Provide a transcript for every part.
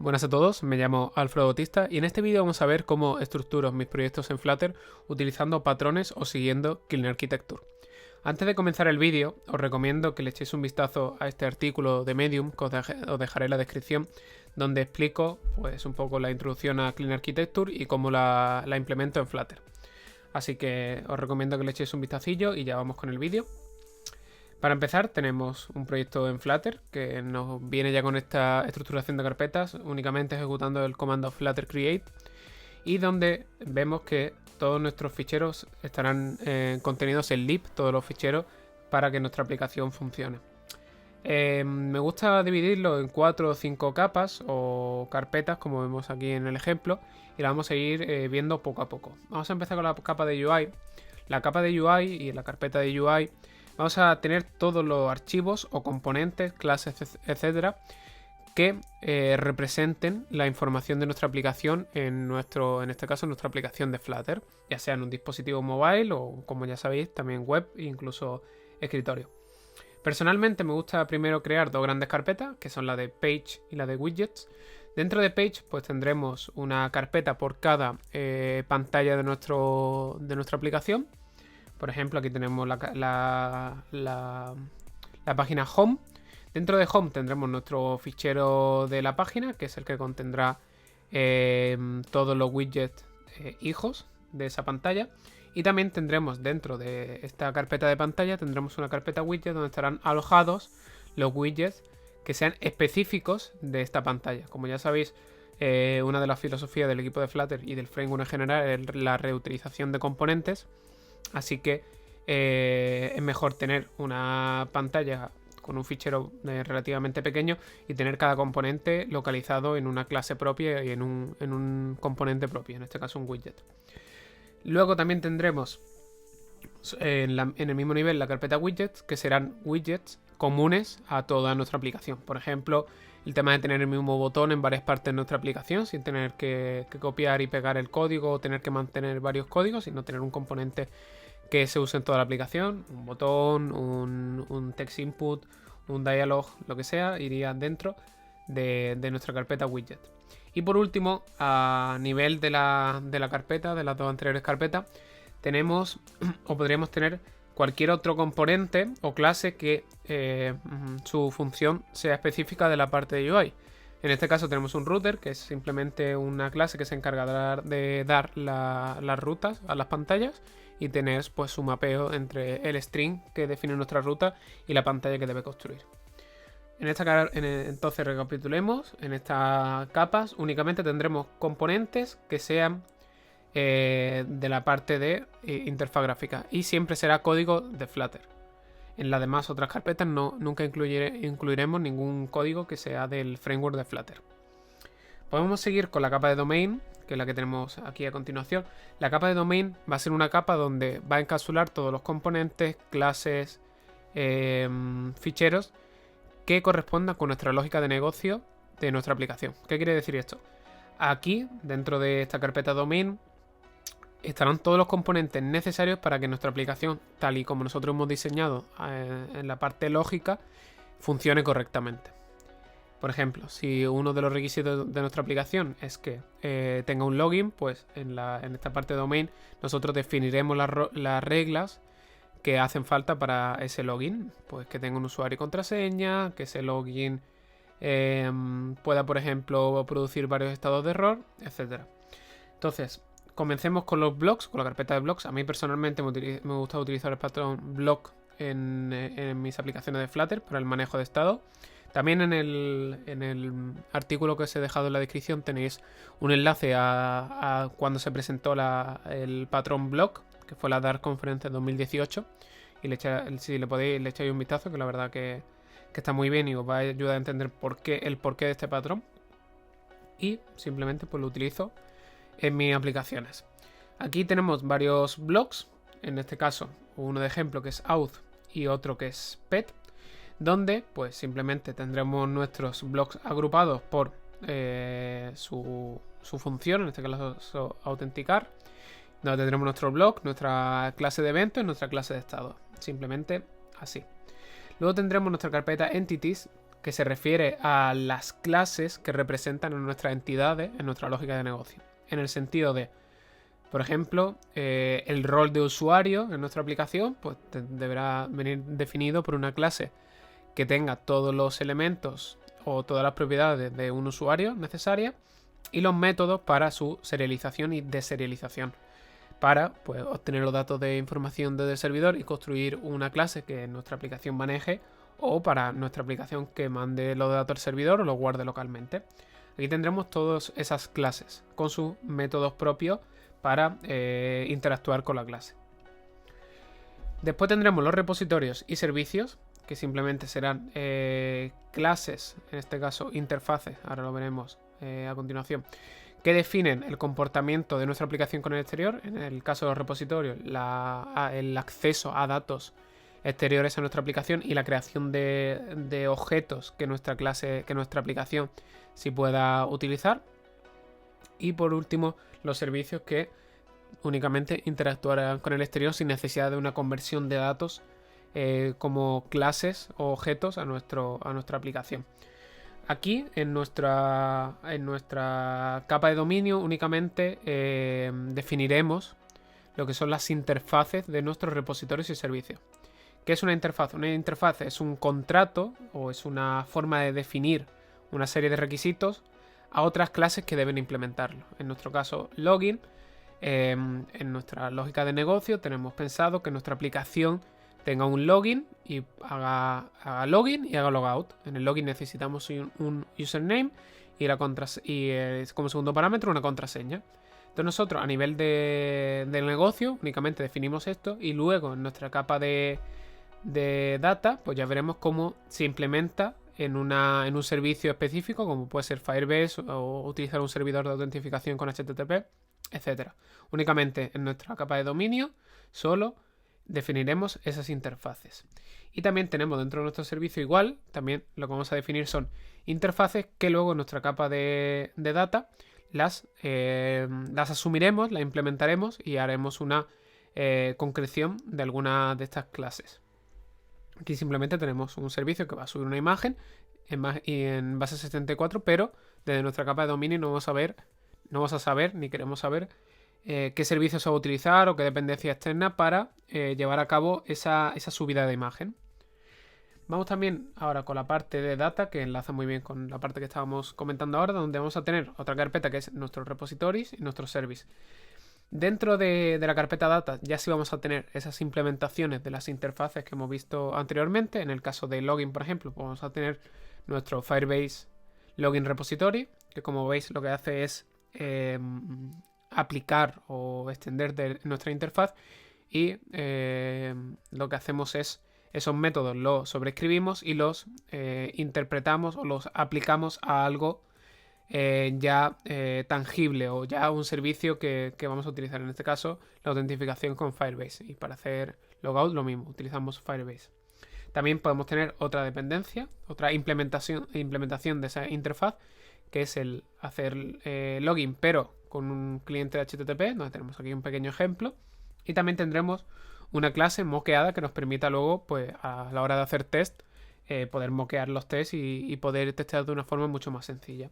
Buenas a todos, me llamo Alfredo Bautista y en este vídeo vamos a ver cómo estructuro mis proyectos en Flutter utilizando patrones o siguiendo Clean Architecture. Antes de comenzar el vídeo, os recomiendo que le echéis un vistazo a este artículo de Medium que os dejaré en la descripción, donde explico pues, un poco la introducción a Clean Architecture y cómo la implemento en Flutter. Así que os recomiendo que le echéis un vistacillo y ya vamos con el vídeo. Para empezar, tenemos un proyecto en Flutter que nos viene ya con esta estructuración de carpetas, únicamente ejecutando el comando flutter create, y donde vemos que todos nuestros ficheros estarán contenidos en lib, todos los ficheros, para que nuestra aplicación funcione. Me gusta dividirlo en 4 o 5 capas o carpetas, como vemos aquí en el ejemplo, y la vamos a ir viendo poco a poco. Vamos a empezar con la capa de UI. La capa de UI y la carpeta de UI vamos a tener todos los archivos o componentes, clases, etcétera, que representen la información de nuestra aplicación en este caso, nuestra aplicación de Flutter, ya sea en un dispositivo mobile o, como ya sabéis, también web e incluso escritorio. Personalmente me gusta primero crear dos grandes carpetas, que son la de Page y la de Widgets. Dentro de Page pues tendremos una carpeta por cada pantalla de nuestra aplicación. Por ejemplo, aquí tenemos la página Home. Dentro de Home tendremos nuestro fichero de la página, que es el que contendrá todos los widgets hijos de esa pantalla. Y también tendremos dentro de esta carpeta de pantalla, tendremos una carpeta widget donde estarán alojados los widgets que sean específicos de esta pantalla. Como ya sabéis, una de las filosofías del equipo de Flutter y del framework en general es la reutilización de componentes. Así que es mejor tener una pantalla con un fichero relativamente pequeño y tener cada componente localizado en una clase propia y en un componente propio, en este caso un widget. Luego también tendremos en el mismo nivel la carpeta widgets, que serán widgets comunes a toda nuestra aplicación. Por ejemplo, el tema de tener el mismo botón en varias partes de nuestra aplicación sin tener que copiar y pegar el código o tener que mantener varios códigos, sino tener un componente que se use en toda la aplicación, un botón, un text input, un dialog, lo que sea, iría dentro de nuestra carpeta widget. Y por último, a nivel de la carpeta, de las dos anteriores carpetas, tenemos o podríamos tener cualquier otro componente o clase que su función sea específica de la parte de UI. En este caso tenemos un router, que es simplemente una clase que se encarga de dar las rutas a las pantallas y tener pues su mapeo entre el string que define nuestra ruta y la pantalla que debe construir. Entonces recapitulemos, en estas capas únicamente tendremos componentes que sean de la parte de interfaz gráfica y siempre será código de Flutter. En las demás otras carpetas nunca incluiremos ningún código que sea del framework de Flutter. Podemos seguir con la capa de domain, que es la que tenemos aquí a continuación. La capa de domain va a ser una capa donde va a encapsular todos los componentes, clases, ficheros que correspondan con nuestra lógica de negocio de nuestra aplicación. ¿Qué quiere decir esto? Aquí, dentro de esta carpeta domain, estarán todos los componentes necesarios para que nuestra aplicación, tal y como nosotros hemos diseñado en la parte lógica, funcione correctamente. Por ejemplo, si uno de los requisitos de nuestra aplicación es que tenga un login, pues en esta parte de domain nosotros definiremos las reglas que hacen falta para ese login. Pues que tenga un usuario y contraseña, que ese login pueda, por ejemplo, producir varios estados de error, etc. Entonces, comencemos con los blocks, con la carpeta de blocks. A mí personalmente me gusta utilizar el patrón block en mis aplicaciones de Flutter para el manejo de estado. También en el artículo que os he dejado en la descripción tenéis un enlace a cuando se presentó el patrón block, que fue la Dart Conference 2018. Y si le podéis, le echáis un vistazo, que la verdad que está muy bien y os va a ayudar a entender el porqué de este patrón. Y simplemente pues lo utilizo en mis aplicaciones. Aquí tenemos varios blocks, en este caso uno de ejemplo que es auth y otro que es pet, donde pues simplemente tendremos nuestros blocks agrupados por su función, en este caso autenticar, donde tendremos nuestro block, nuestra clase de evento y nuestra clase de estado, simplemente así. Luego tendremos nuestra carpeta entities, que se refiere a las clases que representan a nuestras entidades en nuestra lógica de negocio. En el sentido de, por ejemplo, el rol de usuario en nuestra aplicación pues deberá venir definido por una clase que tenga todos los elementos o todas las propiedades de un usuario necesarias y los métodos para su serialización y deserialización, para pues, obtener los datos de información desde el servidor y construir una clase que nuestra aplicación maneje, o para nuestra aplicación que mande los datos al servidor o los guarde localmente. Aquí tendremos todas esas clases con sus métodos propios para interactuar con la clase. Después tendremos los repositorios y servicios, que simplemente serán clases, en este caso interfaces, ahora lo veremos a continuación, que definen el comportamiento de nuestra aplicación con el exterior. En el caso de los repositorios, el acceso a datos exteriores a nuestra aplicación y la creación de objetos que nuestra aplicación sí pueda utilizar. Y por último, los servicios que únicamente interactuarán con el exterior sin necesidad de una conversión de datos como clases o objetos a nuestra aplicación. Aquí en nuestra capa de dominio únicamente definiremos lo que son las interfaces de nuestros repositorios y servicios. ¿Qué es una interfaz? Una interfaz es un contrato o es una forma de definir una serie de requisitos a otras clases que deben implementarlo. En nuestro caso, login. En nuestra lógica de negocio tenemos pensado que nuestra aplicación tenga un login y haga login y haga logout. En el login necesitamos un username y como segundo parámetro una contraseña. Entonces nosotros a nivel del negocio únicamente definimos esto y luego en nuestra capa de data pues ya veremos cómo se implementa en un servicio específico, como puede ser Firebase o utilizar un servidor de autentificación con HTTP, etc. Únicamente en nuestra capa de dominio solo definiremos esas interfaces. Y también tenemos dentro de nuestro servicio igual, también lo que vamos a definir son interfaces que luego en nuestra capa de data las asumiremos, las implementaremos y haremos una concreción de alguna de estas clases. Aquí simplemente tenemos un servicio que va a subir una imagen en base 74, pero desde nuestra capa de dominio no vamos a saber ni queremos saber qué servicio se va a utilizar o qué dependencia externa para llevar a cabo esa subida de imagen. Vamos también ahora con la parte de data, que enlaza muy bien con la parte que estábamos comentando ahora, donde vamos a tener otra carpeta que es nuestros repositorios y nuestros service. Dentro de la carpeta data ya sí vamos a tener esas implementaciones de las interfaces que hemos visto anteriormente. En el caso de login, por ejemplo, pues vamos a tener nuestro Firebase Login Repository, que como veis lo que hace es aplicar o extender de nuestra interfaz y lo que hacemos es esos métodos los sobreescribimos y los interpretamos o los aplicamos a algo ya tangible o ya un servicio que vamos a utilizar, en este caso la autentificación con Firebase, y para hacer logout lo mismo, utilizamos Firebase. También podemos tener otra dependencia, otra implementación de esa interfaz, que es el hacer login pero con un cliente de HTTP, donde tenemos aquí un pequeño ejemplo, y también tendremos una clase moqueada que nos permita luego, pues a la hora de hacer test, poder moquear los tests y poder testear de una forma mucho más sencilla.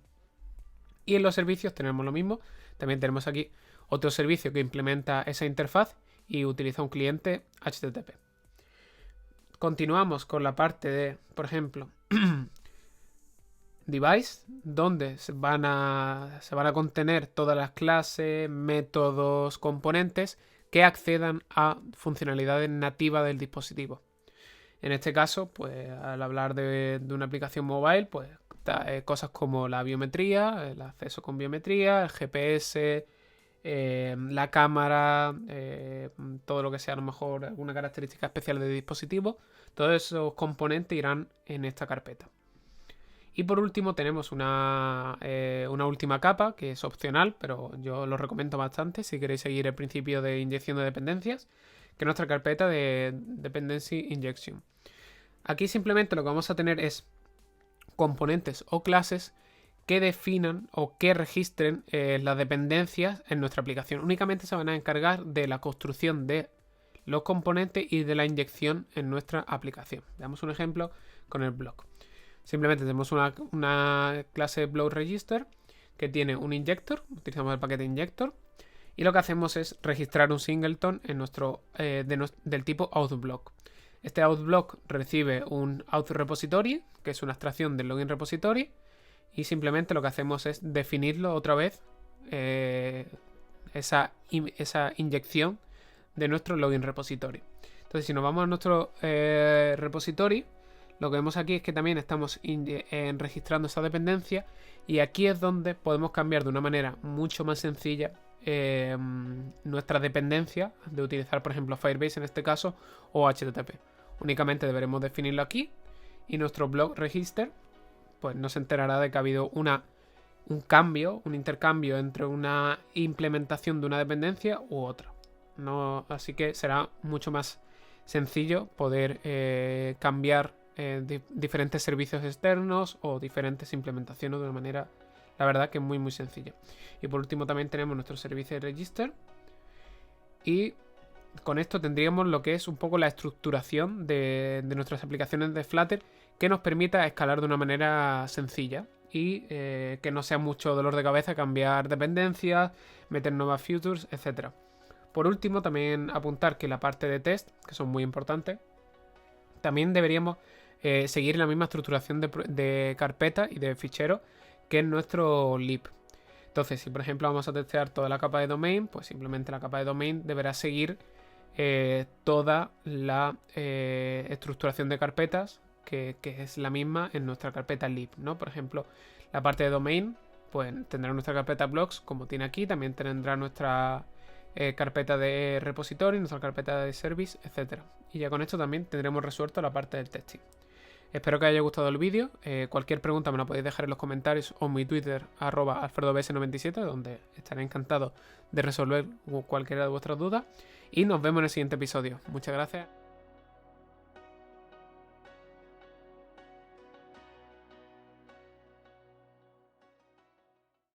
Y en los servicios tenemos lo mismo. También tenemos aquí otro servicio que implementa esa interfaz y utiliza un cliente HTTP. Continuamos con la parte de, por ejemplo, device, donde se van a contener todas las clases, métodos, componentes que accedan a funcionalidades nativas del dispositivo. En este caso, pues al hablar de una aplicación mobile, pues cosas como la biometría, el acceso con biometría, el GPS, la cámara, todo lo que sea a lo mejor alguna característica especial del dispositivo, todos esos componentes irán en esta carpeta. Y por último tenemos una última capa que es opcional, pero yo lo recomiendo bastante si queréis seguir el principio de inyección de dependencias, que es nuestra carpeta de Dependency Injection. Aquí simplemente lo que vamos a tener es componentes o clases que definan o que registren las dependencias en nuestra aplicación. Únicamente se van a encargar de la construcción de los componentes y de la inyección en nuestra aplicación. Veamos un ejemplo con el blog. Simplemente tenemos una clase block register que tiene un injector, utilizamos el paquete injector, y lo que hacemos es registrar un singleton en nuestro del tipo outBlock. Este outBlock recibe un outRepository, que es una abstracción del login repository, y simplemente lo que hacemos es definirlo otra vez, esa inyección de nuestro login repository. Entonces, si nos vamos a nuestro repository, lo que vemos aquí es que también estamos registrando esa dependencia, y aquí es donde podemos cambiar de una manera mucho más sencilla nuestra dependencia de utilizar, por ejemplo, Firebase en este caso, o HTTP. Únicamente deberemos definirlo aquí, y nuestro block register pues no se enterará de que ha habido un intercambio entre una implementación de una dependencia u otra. Así que será mucho más sencillo poder cambiar diferentes servicios externos o diferentes implementaciones de una manera, la verdad, que es muy sencilla. Y por último también tenemos nuestro servicio de register, y con esto tendríamos lo que es un poco la estructuración de nuestras aplicaciones de Flutter, que nos permita escalar de una manera sencilla y que no sea mucho dolor de cabeza cambiar dependencias, meter nuevas features, etc. Por último, también apuntar que la parte de test, que son muy importantes, también deberíamos seguir la misma estructuración de carpeta y de fichero que en nuestro lib. Entonces, si por ejemplo vamos a testear toda la capa de domain, pues simplemente la capa de domain deberá seguir toda la estructuración de carpetas que es la misma en nuestra carpeta lib, ¿no? Por ejemplo, la parte de domain pues tendrá nuestra carpeta blocks, como tiene aquí, también tendrá nuestra carpeta de repository, nuestra carpeta de service, etc. Y ya con esto también tendremos resuelto la parte del testing. Espero que os haya gustado el vídeo. Cualquier pregunta me la podéis dejar en los comentarios o en mi Twitter, @alfredobs97, donde estaré encantado de resolver cualquiera de vuestras dudas. Y nos vemos en el siguiente episodio. Muchas gracias.